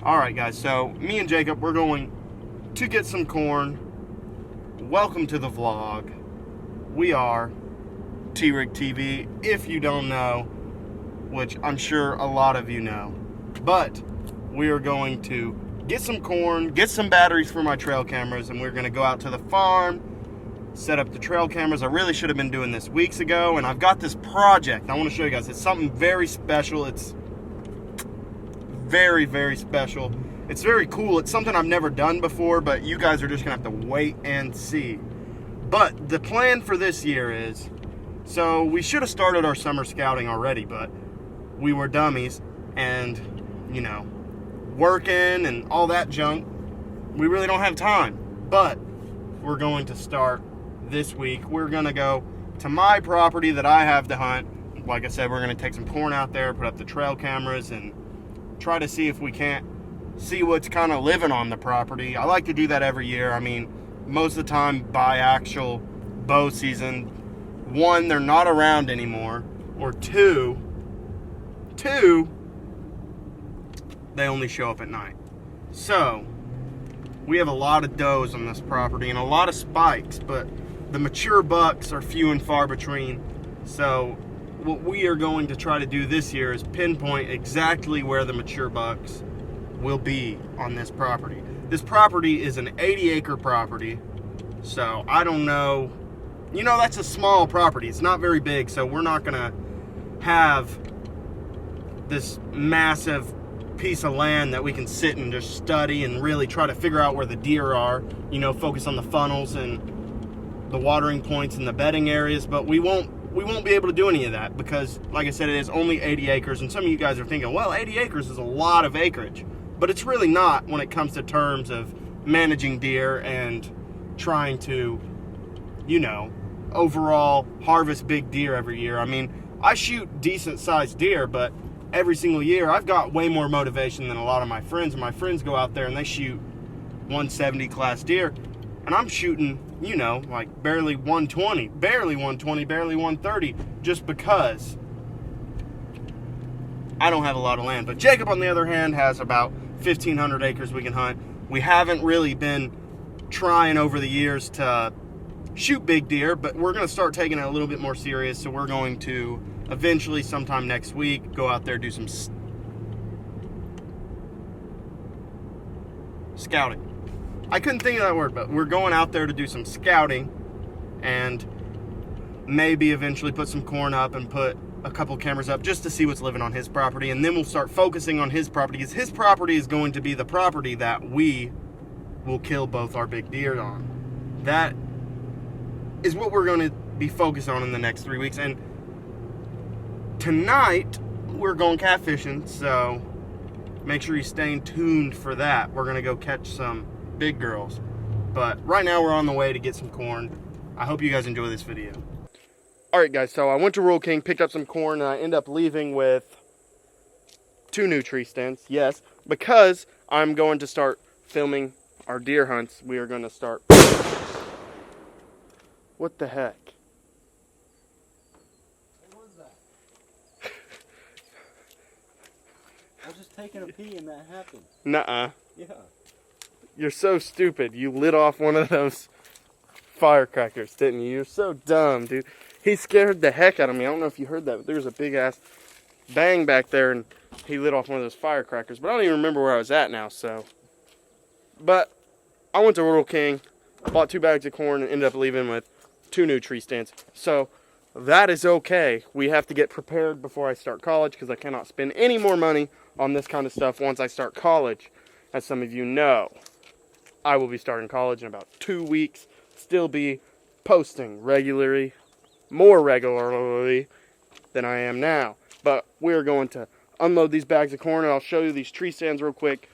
Alright guys, so me and Jacob, we're going to get some corn. Welcome to the vlog. We are T-Rig TV, if you don't know, which I'm sure a lot of you know. But we are going to get some corn, get some batteries for my trail cameras, and we're going to go out to the farm, set up the trail cameras. I really should have been doing this weeks ago, and I've got this project I want to show you guys. It's something very special. It's very, very special. It's very cool. It's something I've never done before, but you guys are just gonna have to wait and see. But the plan for this year is, so we should have started our summer scouting already, but we were dummies and, you know, working and all that junk. We really don't have time, but we're going to start this week. We're gonna go to my property that I have to hunt. Like I said, we're gonna take some corn out there, put up the trail cameras, and try to see if we can't see what's kind of living on the property. I like to do that every year. I mean, most of the time by actual bow season, one, they're not around anymore, or two, they only show up at night. So we have a lot of does on this property and a lot of spikes, but the mature bucks are few and far between. So what we are going to try to do this year is pinpoint exactly where the mature bucks will be on this property. This property is an 80-acre property, so I don't know. You know, that's a small property. It's not very big, so we're not gonna have this massive piece of land that we can sit and just study and really try to figure out where the deer are. You know, focus on the funnels and the watering points and the bedding areas, but we won't be able to do any of that because, like I said, it is only 80 acres. And some of you guys are thinking, well, 80 acres is a lot of acreage. But it's really not when it comes to terms of managing deer and trying to, you know, overall harvest big deer every year. I mean, I shoot decent sized deer, but every single year I've got way more motivation than a lot of my friends. And my friends go out there and they shoot 170 class deer. And I'm shooting, you know, like barely 120, barely 130, just because I don't have a lot of land. But Jacob, on the other hand, has about 1,500 acres we can hunt. We haven't really been trying over the years to shoot big deer, but we're going to start taking it a little bit more serious. So we're going to eventually, sometime next week, go out there, do some scouting. I couldn't think of that word, but we're going out there to do some scouting and maybe eventually put some corn up and put a couple cameras up just to see what's living on his property. And then we'll start focusing on his property, because his property is going to be the property that we will kill both our big deer on. That is what we're going to be focused on in the next 3 weeks. And tonight we're going catfishing, so make sure you're staying tuned for that. We're going to go catch some big girls. But right now we're on the way to get some corn. I hope you guys enjoy this video. Alright guys, so I went to Rural King, picked up some corn, and I end up leaving with 2 new tree stands. Yes, because I'm going to start filming our deer hunts. We are going to start... What the heck? What was that? I was just taking a pee and that happened. Nuh-uh. Yeah. You're so stupid. You lit off one of those firecrackers, didn't you? You're so dumb, dude. He scared the heck out of me. I don't know if you heard that, but there was a big ass bang back there, and he lit off one of those firecrackers. But I don't even remember where I was at now, so. But I went to Rural King, bought 2 bags of corn, and ended up leaving with 2 new tree stands. So that is okay. We have to get prepared before I start college, because I cannot spend any more money on this kind of stuff once I start college. As some of you know, I will be starting college in about 2 weeks. Still be posting regularly, more regularly than I am now. But we're going to unload these bags of corn, and I'll show you these tree stands real quick.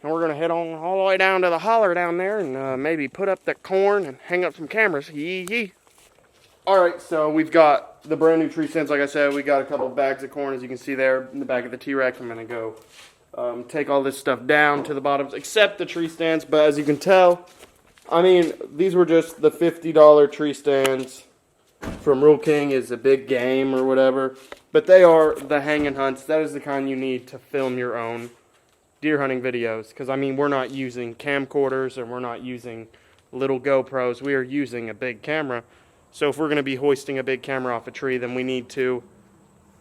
And we're going to head on all the way down to the holler down there and maybe put up the corn and hang up some cameras. Yee. Alright, so we've got the brand new tree stands. Like I said, we got a couple bags of corn, as you can see there in the back of the T-Rex. I'm going to go take all this stuff down to the bottoms, except the tree stands. But as you can tell, I mean, these were just the $50 tree stands from Rural King. Is a big game or whatever. But they are the hanging hunts. That is the kind you need to film your own deer hunting videos. Because, I mean, we're not using camcorders and we're not using little GoPros. We are using a big camera. So if we're going to be hoisting a big camera off a tree, then we need to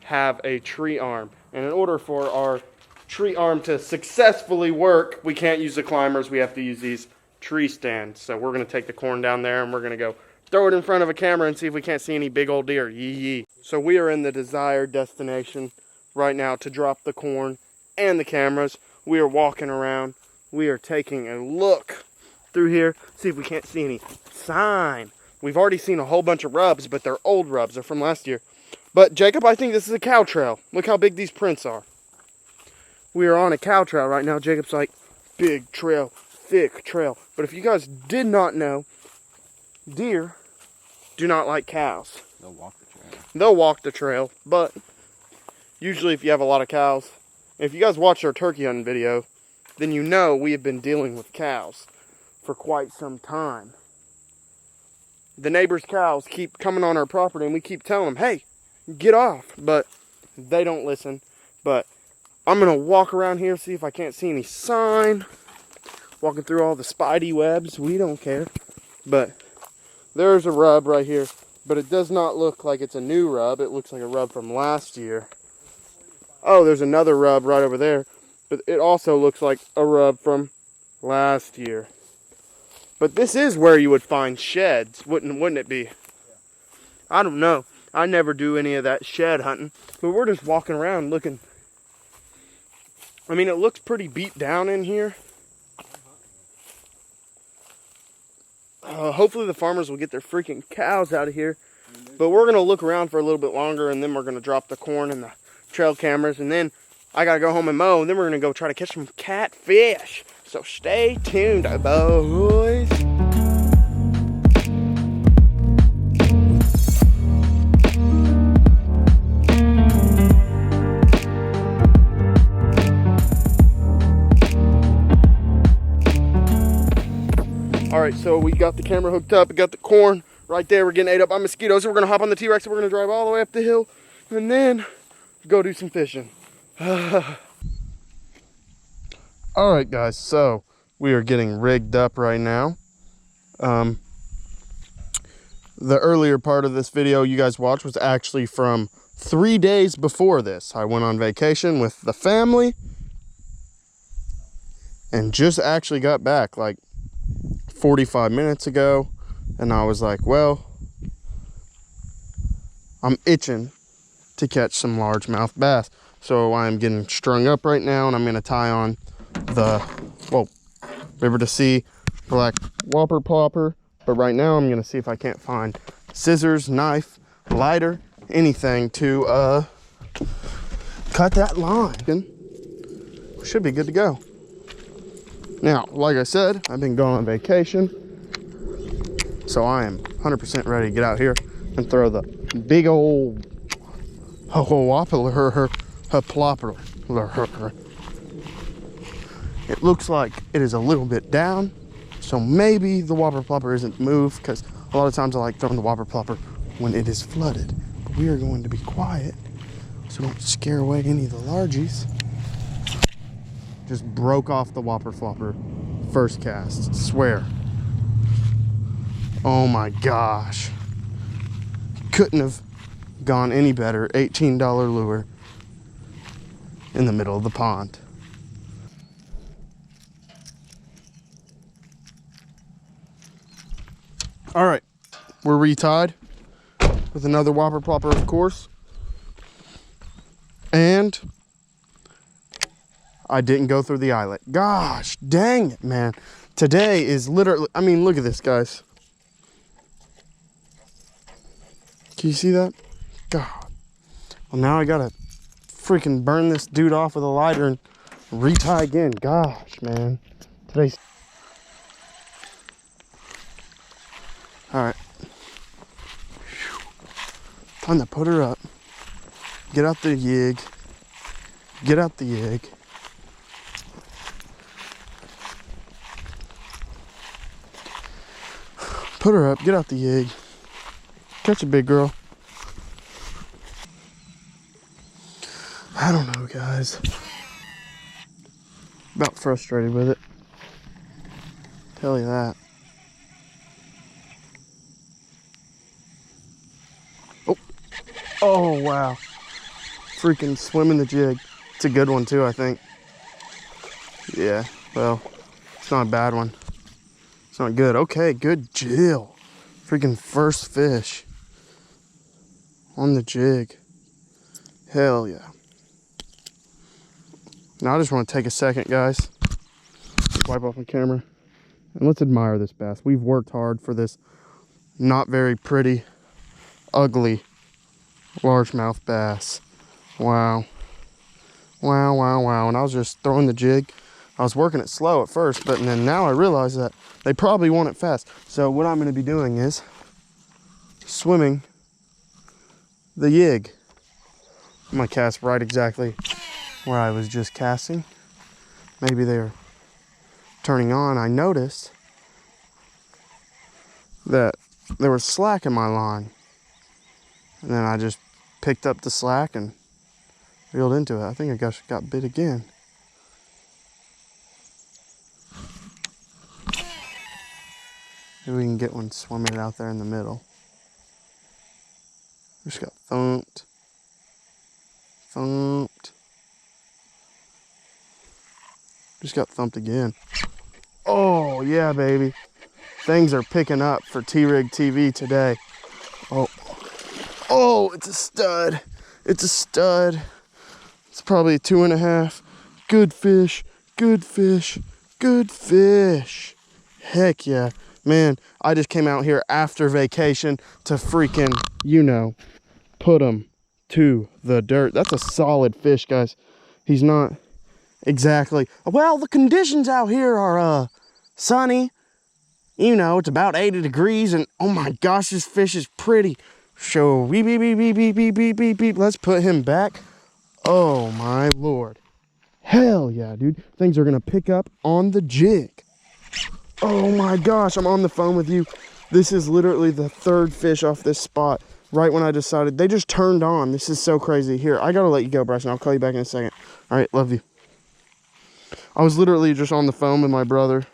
have a tree arm. And in order for our tree arm to successfully work, we can't use the climbers. We have to use these tree stands. So we're going to take the corn down there and we're going to go throw it in front of a camera and see if we can't see any big old deer. Yee yee. So we are in the desired destination right now to drop the corn and the cameras. We are walking around. We are taking a look through here, see if we can't see any sign. We've already seen a whole bunch of rubs, but they're old rubs. They're from last year. But Jacob, I think this is a cow trail. Look how big these prints are. We are on a cow trail right now. Jacob's like, big trail, thick trail. But if you guys did not know, deer do not like cows. They'll walk the trail. They'll walk the trail, but usually if you have a lot of cows, if you guys watched our turkey hunting video, then you know we have been dealing with cows for quite some time. The neighbors' cows keep coming on our property and we keep telling them, hey, get off. But they don't listen. But I'm going to walk around here, see if I can't see any sign. Walking through all the spidey webs, we don't care. But there's a rub right here. But it does not look like it's a new rub. It looks like a rub from last year. Oh, there's another rub right over there. But it also looks like a rub from last year. But this is where you would find sheds, wouldn't it be? I don't know. I never do any of that shed hunting. But we're just walking around looking. I mean, it looks pretty beat down in here. Hopefully the farmers will get their freaking cows out of here. But we're going to look around for a little bit longer, and then we're going to drop the corn and the trail cameras, and then I got to go home and mow, and then we're going to go try to catch some catfish. So stay tuned, boys. Alright, so we got the camera hooked up, we got the corn right there. We're getting ate up by mosquitoes. So we're going to hop on the T-Rex and we're going to drive all the way up the hill and then go do some fishing. Alright guys, so we are getting rigged up right now. The earlier part of this video you guys watched was actually from 3 days before this. I went on vacation with the family and just actually got back like 45 minutes ago, and I was like, well, I'm itching to catch some largemouth bass. So I'm getting strung up right now, and I'm going to tie on the, well, River to Sea black whopper plopper. But right now I'm going to see if I can't find scissors, knife, lighter, anything to cut that line. We should be good to go. Now, like I said, I've been going on vacation, so I am 100% ready to get out here and throw the big old whopper plopper. It looks like it is a little bit down, so maybe the whopper plopper isn't moved, because a lot of times I like throwing the whopper plopper when it is flooded. But we are going to be quiet, so don't scare away any of the largies. Just broke off the whopper flopper first cast, swear. Oh my gosh. Couldn't have gone any better. $18 lure in the middle of the pond. All right, we're retied with another whopper plopper, of course. And I didn't go through the eyelet. Gosh, dang it, man. Today is literally, I mean, look at this, guys. Can you see that? God. Well, now I gotta freaking burn this dude off with a lighter and retie again. Gosh, man. Today's... All right. Time to put her up. Get out the yig. Get out the yig. Put her up, get out the yig. Catch a big girl. I don't know, guys. About frustrated with it. Tell you that. Oh. Oh, wow. Freaking swimming the jig. It's a good one too, I think. Yeah, well, it's not a bad one. It's not good. Okay, good Jill. Freaking first fish on the jig. Hell yeah. Now I just want to take a second, guys. Wipe off my camera. And let's admire this bass. We've worked hard for this not very pretty, ugly largemouth bass. Wow. Wow, wow, wow. And I was just throwing the jig. I was working it slow at first, but then now I realize that they probably want it fast. So what I'm going to be doing is swimming the jig. I'm going to cast right exactly where I was just casting. Maybe they're turning on. I noticed that there was slack in my line. And then I just picked up the slack and reeled into it. I think I got bit again. Maybe we can get one swimming out there in the middle. Just got thumped. Thumped. Just got thumped again. Oh, yeah, baby. Things are picking up for T-Rig TV today. Oh. Oh, it's a stud. It's a stud. It's probably a 2.5. Good fish. Good fish. Good fish. Heck yeah. Man, I just came out here after vacation to freaking, you know, put him to the dirt. That's a solid fish, guys. He's not exactly, well, the conditions out here are sunny. You know, it's about 80 degrees, and oh my gosh, this fish is pretty. So, beep, beep, beep, beep, beep, beep, beep, beep, beep. Let's put him back. Oh my Lord. Hell yeah, dude. Things are gonna pick up on the jig. Oh my gosh, I'm on the phone with you. This is literally the third fish off this spot. Right when I decided, they just turned on. This is so crazy. Here, I gotta let you go, Bryson. I'll call you back in a second. All right, love you. I was literally just on the phone with my brother.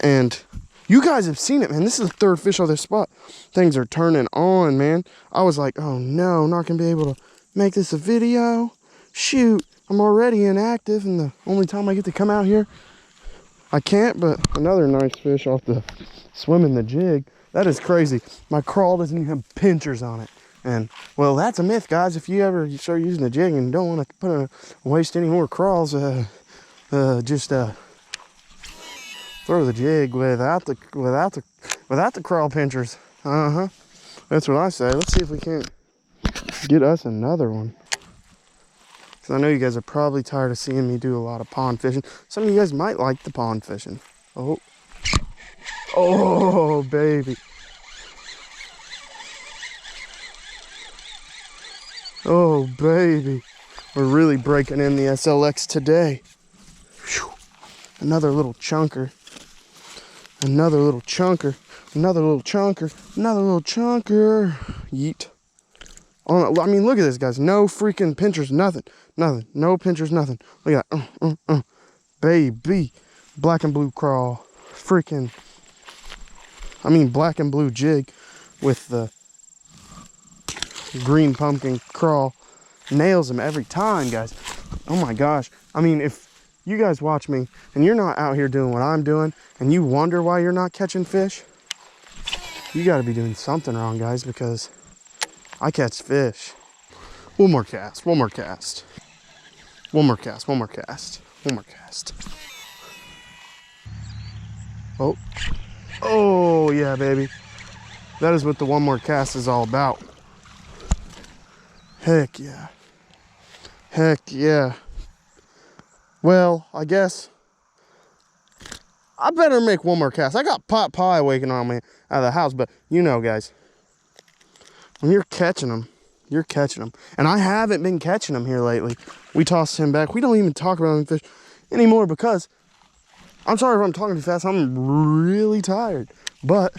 And you guys have seen it, man. This is the third fish off this spot. Things are turning on, man. I was like, oh no, not gonna be able to make this a video. Shoot, I'm already inactive, and the only time I get to come out here, I can't. But another nice fish off the swimming the jig. That is crazy. My crawl doesn't even have pinchers on it. And, well, that's a myth, guys. If you ever start using the jig and don't want to waste any more crawls, just throw the jig without the crawl pinchers. That's what I say. Let's see if we can't get us another one. Because I know you guys are probably tired of seeing me do a lot of pond fishing. Some of you guys might like the pond fishing. Oh, baby. Oh, baby. We're really breaking in the SLX today. Whew. Another little chunker. Another little chunker. Another little chunker. Another little chunker. Yeet. Oh, I mean, look at this, guys. No freaking pinchers, nothing. Nothing. No pinchers, nothing. Look at that. Baby. Black and blue crawl. Freaking. Black and blue jig with the green pumpkin crawl. Nails him every time, guys. Oh my gosh. I mean, if you guys watch me and you're not out here doing what I'm doing and you wonder why you're not catching fish, you got to be doing something wrong, guys, because I catch fish. One more cast. One more cast. One more cast. One more cast. One more cast. Oh. Oh, yeah, baby. That is what the one more cast is all about. Heck yeah. Heck yeah. Well, I guess I better make one more cast. I got pot pie waking on me out of the house, but you know, guys, when you're catching them, you're catching them. And I haven't been catching them here lately. We tossed him back. We don't even talk about them fish anymore because, I'm sorry if I'm talking too fast, I'm really tired. But